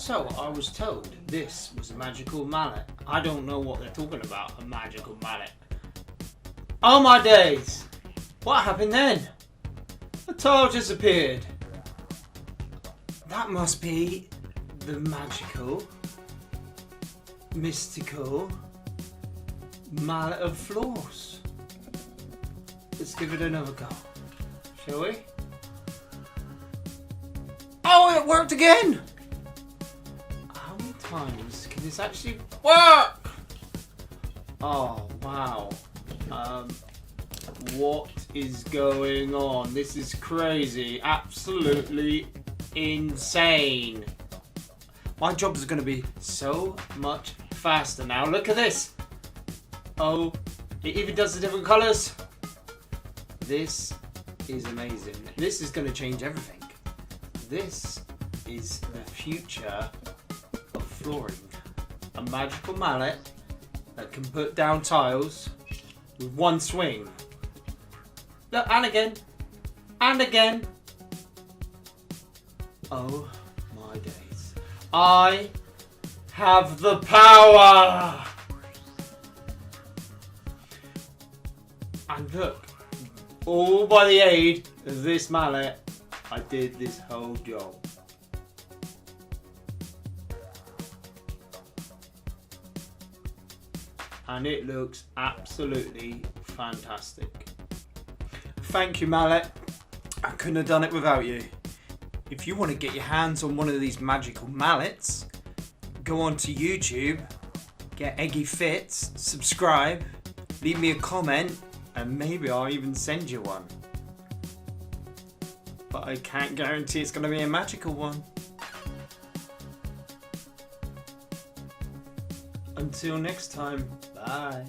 So, I was told this was a magical mallet. I don't know what they're talking about, a magical mallet. Oh my days! What happened then? The tile disappeared. That must be the magical, mystical mallet of floors. Let's give it another go, shall we? Oh, it worked again! How many times can this actually work? Oh, wow. What is going on? This is crazy. Absolutely insane. My job is going to be so much faster now. Look at this. Oh, it even does the different colours. This is amazing. This is going to change everything. This is the future of flooring. A magical mallet that can put down tiles with one swing. Look, and again. And again. Oh my days. I have the power! And look, all by the aid of this mallet, I did this whole job. And it looks absolutely fantastic. Thank you, mallet. I couldn't have done it without you. If you want to get your hands on one of these magical mallets, go onto YouTube, get Eggy Fits, subscribe, leave me a comment, and maybe I'll even send you one. But I can't guarantee it's going to be a magical one. Until next time, bye.